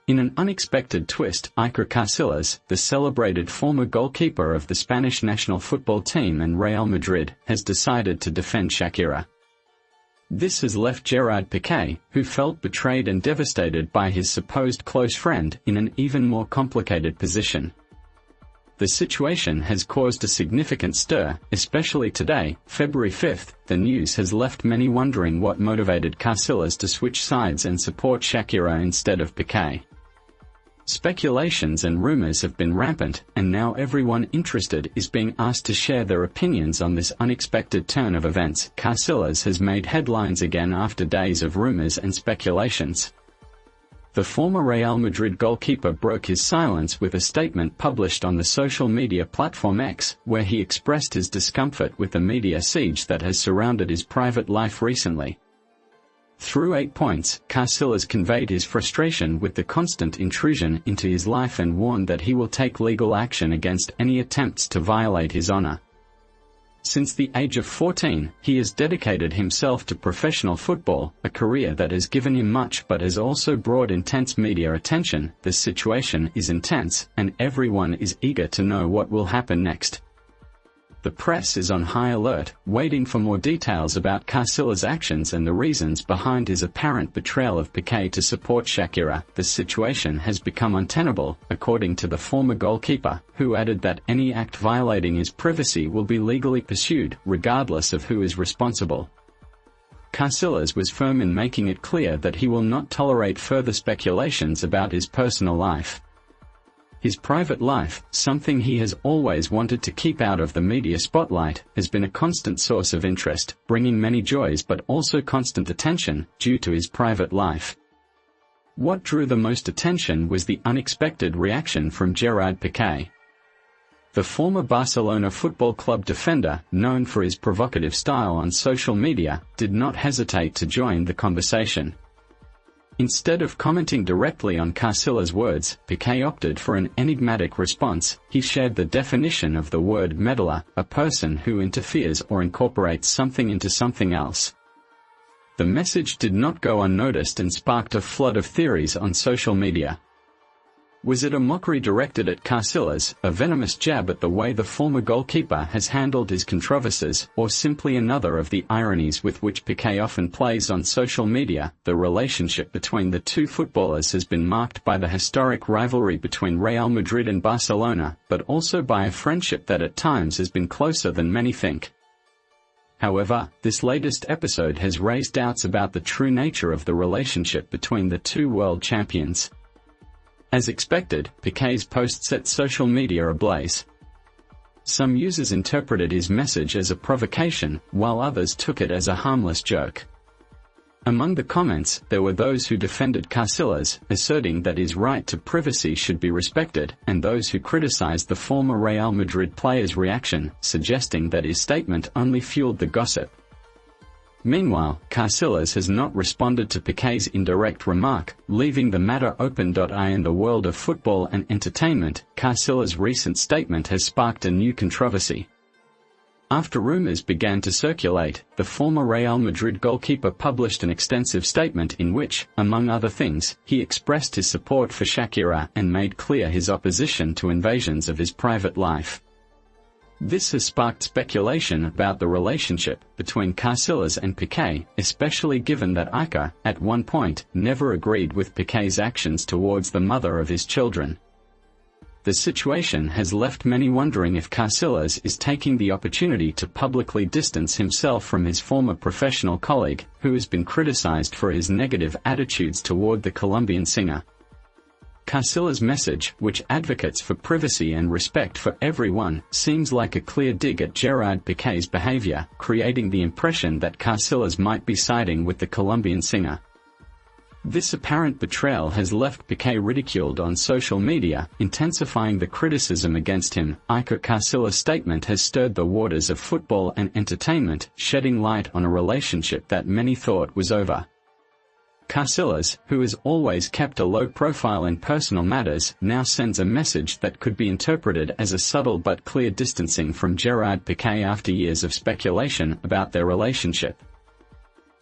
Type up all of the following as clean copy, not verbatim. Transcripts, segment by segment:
In an unexpected twist, Iker Casillas, the celebrated former goalkeeper of the Spanish national football team and Real Madrid, has decided to defend Shakira. This has left Gerard Piqué, who felt betrayed and devastated by his supposed close friend, in an even more complicated position. The situation has caused a significant stir, especially today, February 5th. The news has left many wondering what motivated Casillas to switch sides and support Shakira instead of Piqué. Speculations and rumors have been rampant, and now everyone interested is being asked to share their opinions on this unexpected turn of events. Casillas has made headlines again after days of rumors and speculations. The former Real Madrid goalkeeper broke his silence with a statement published on the social media platform X, where he expressed his discomfort with the media siege that has surrounded his private life recently. Through 8 points, Casillas conveyed his frustration with the constant intrusion into his life and warned that he will take legal action against any attempts to violate his honor. Since the age of 14, he has dedicated himself to professional football, a career that has given him much but has also brought intense media attention. The situation is intense, and everyone is eager to know what will happen next. The press is on high alert, waiting for more details about Casillas' actions and the reasons behind his apparent betrayal of Piqué to support Shakira. The situation has become untenable, according to the former goalkeeper, who added that any act violating his privacy will be legally pursued, regardless of who is responsible. Casillas was firm in making it clear that he will not tolerate further speculations about his personal life. His private life, something he has always wanted to keep out of the media spotlight, has been a constant source of interest, bringing many joys but also constant attention, due to his private life. What drew the most attention was the unexpected reaction from Gerard Piqué. The former Barcelona Football Club defender, known for his provocative style on social media, did not hesitate to join the conversation. Instead of commenting directly on Casillas' words, Piqué opted for an enigmatic response. He shared the definition of the word meddler, a person who interferes or incorporates something into something else. The message did not go unnoticed and sparked a flood of theories on social media. Was it a mockery directed at Casillas, a venomous jab at the way the former goalkeeper has handled his controversies, or simply another of the ironies with which Piqué often plays on social media? The relationship between the two footballers has been marked by the historic rivalry between Real Madrid and Barcelona, but also by a friendship that at times has been closer than many think. However, this latest episode has raised doubts about the true nature of the relationship between the two world champions. As expected, Piqué's post set social media ablaze. Some users interpreted his message as a provocation, while others took it as a harmless joke. Among the comments, there were those who defended Casillas, asserting that his right to privacy should be respected, and those who criticized the former Real Madrid player's reaction, suggesting that his statement only fueled the gossip. Meanwhile, Casillas has not responded to Piqué's indirect remark, leaving the matter open. In the world of football and entertainment, Casillas' recent statement has sparked a new controversy. After rumors began to circulate, the former Real Madrid goalkeeper published an extensive statement in which, among other things, he expressed his support for Shakira and made clear his opposition to invasions of his private life. This has sparked speculation about the relationship between Casillas and Piqué, especially given that Iker, at one point, never agreed with Piqué's actions towards the mother of his children. The situation has left many wondering if Casillas is taking the opportunity to publicly distance himself from his former professional colleague, who has been criticized for his negative attitudes toward the Colombian singer. Casillas' message, which advocates for privacy and respect for everyone, seems like a clear dig at Gerard Piqué's behavior, creating the impression that Casillas might be siding with the Colombian singer. This apparent betrayal has left Piqué ridiculed on social media, intensifying the criticism against him. Iker Casillas' statement has stirred the waters of football and entertainment, shedding light on a relationship that many thought was over. Casillas, who has always kept a low profile in personal matters, now sends a message that could be interpreted as a subtle but clear distancing from Gerard Piqué after years of speculation about their relationship.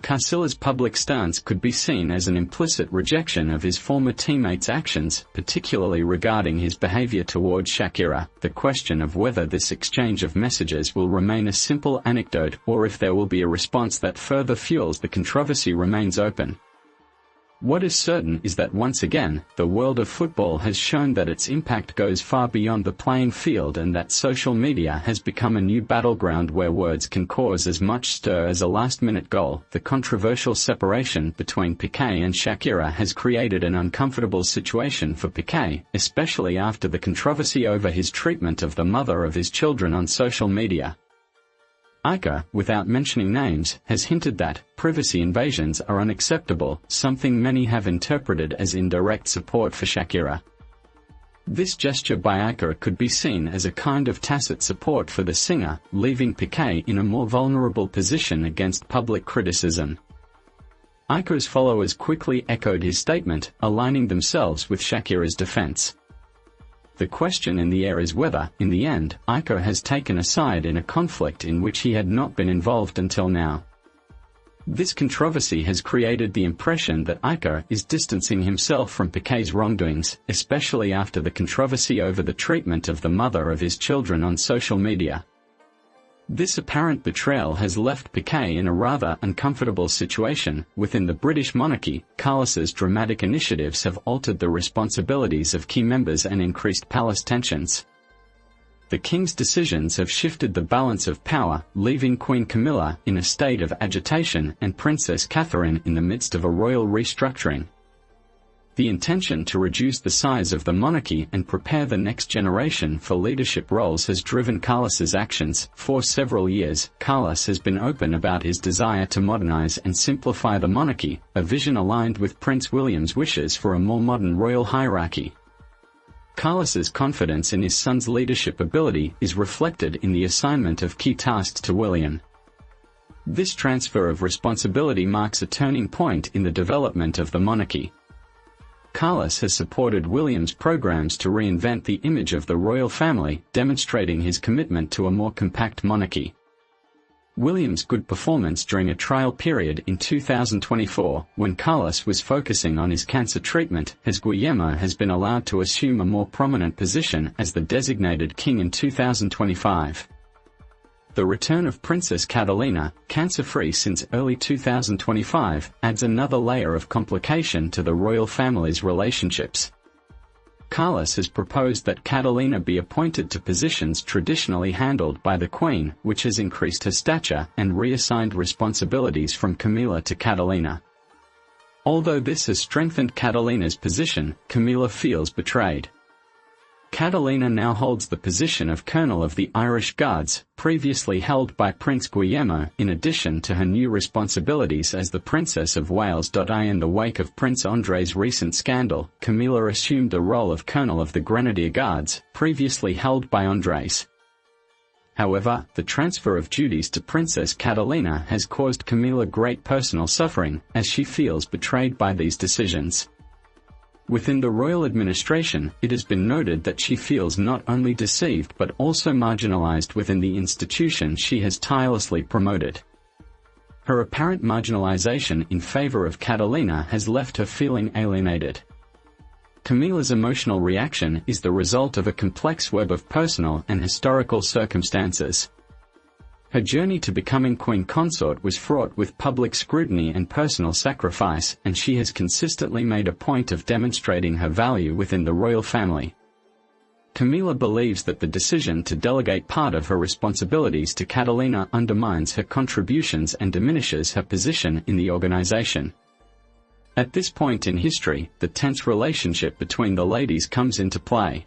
Carcilla's public stance could be seen as an implicit rejection of his former teammates' actions, particularly regarding his behavior towards Shakira. The question of whether this exchange of messages will remain a simple anecdote or if there will be a response that further fuels the controversy remains open. What is certain is that once again, the world of football has shown that its impact goes far beyond the playing field and that social media has become a new battleground where words can cause as much stir as a last-minute goal. The controversial separation between Piqué and Shakira has created an uncomfortable situation for Piqué, especially after the controversy over his treatment of the mother of his children on social media. Iker, without mentioning names, has hinted that privacy invasions are unacceptable, something many have interpreted as indirect support for Shakira. This gesture by Iker could be seen as a kind of tacit support for the singer, leaving Piqué in a more vulnerable position against public criticism. Iker's followers quickly echoed his statement, aligning themselves with Shakira's defense. The question in the air is whether, in the end, Iker has taken a side in a conflict in which he had not been involved until now. This controversy has created the impression that Iker is distancing himself from Piqué's wrongdoings, especially after the controversy over the treatment of the mother of his children on social media. This apparent betrayal has left Piqué in a rather uncomfortable situation. Within the British monarchy, Carlos's dramatic initiatives have altered the responsibilities of key members and increased palace tensions. The king's decisions have shifted the balance of power, leaving Queen Camilla in a state of agitation and Princess Catherine in the midst of a royal restructuring. The intention to reduce the size of the monarchy and prepare the next generation for leadership roles has driven Carlos's actions. For several years, Carlos has been open about his desire to modernize and simplify the monarchy, a vision aligned with Prince William's wishes for a more modern royal hierarchy. Carlos's confidence in his son's leadership ability is reflected in the assignment of key tasks to William. This transfer of responsibility marks a turning point in the development of the monarchy. Carlos has supported William's programs to reinvent the image of the royal family, demonstrating his commitment to a more compact monarchy. William's good performance during a trial period in 2024, when Carlos was focusing on his cancer treatment, as Guillermo has been allowed to assume a more prominent position as the designated king in 2025. The return of Princess Catalina, cancer-free since early 2025, adds another layer of complication to the royal family's relationships. Carlos has proposed that Catalina be appointed to positions traditionally handled by the Queen, which has increased her stature and reassigned responsibilities from Camilla to Catalina. Although this has strengthened Catalina's position, Camilla feels betrayed. Catalina now holds the position of Colonel of the Irish Guards, previously held by Prince Guillermo, in addition to her new responsibilities as the Princess of Wales. In the wake of Prince André's recent scandal, Camilla assumed the role of Colonel of the Grenadier Guards, previously held by Andrés. However, the transfer of duties to Princess Catalina has caused Camilla great personal suffering, as she feels betrayed by these decisions. Within the royal administration, it has been noted that she feels not only deceived but also marginalized within the institution she has tirelessly promoted. Her apparent marginalization in favor of Catalina has left her feeling alienated. Camilla's emotional reaction is the result of a complex web of personal and historical circumstances. Her journey to becoming queen consort was fraught with public scrutiny and personal sacrifice, and she has consistently made a point of demonstrating her value within the royal family. Camilla believes that the decision to delegate part of her responsibilities to Catalina undermines her contributions and diminishes her position in the organization. At this point in history, the tense relationship between the ladies comes into play.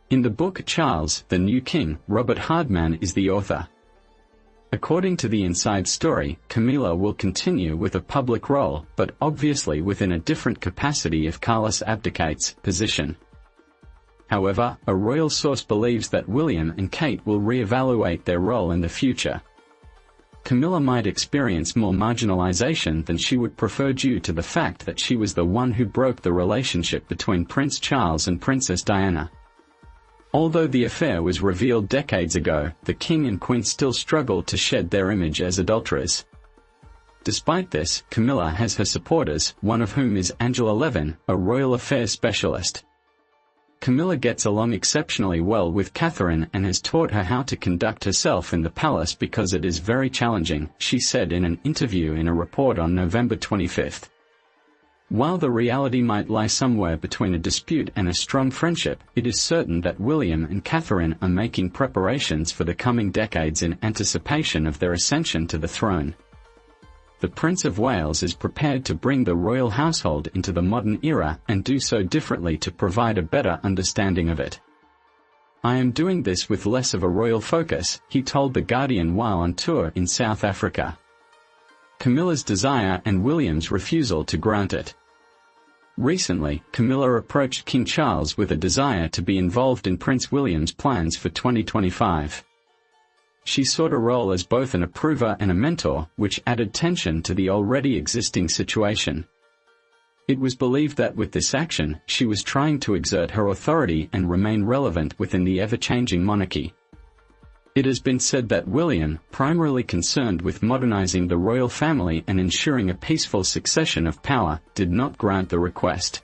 In the book Charles, the New King, Robert Hardman is the author. According to the inside story, Camilla will continue with a public role, but obviously within a different capacity if Carlos abdicates position. However, a royal source believes that William and Kate will re-evaluate their role in the future. Camilla might experience more marginalization than she would prefer due to the fact that she was the one who broke the relationship between Prince Charles and Princess Diana. Although the affair was revealed decades ago, the king and queen still struggle to shed their image as adulterers. Despite this, Camilla has her supporters, one of whom is Angela Levin, a royal affairs specialist. Camilla gets along exceptionally well with Catherine and has taught her how to conduct herself in the palace because it is very challenging, she said in an interview in a report on November 25. While the reality might lie somewhere between a dispute and a strong friendship, it is certain that William and Catherine are making preparations for the coming decades in anticipation of their ascension to the throne. The Prince of Wales is prepared to bring the royal household into the modern era and do so differently to provide a better understanding of it. "I am doing this with less of a royal focus," he told The Guardian while on tour in South Africa. Camilla's desire and William's refusal to grant it. Recently, Camilla approached King Charles with a desire to be involved in Prince William's plans for 2025. She sought a role as both an approver and a mentor, which added tension to the already existing situation. It was believed that with this action, she was trying to exert her authority and remain relevant within the ever-changing monarchy. It has been said that William, primarily concerned with modernizing the royal family and ensuring a peaceful succession of power, did not grant the request.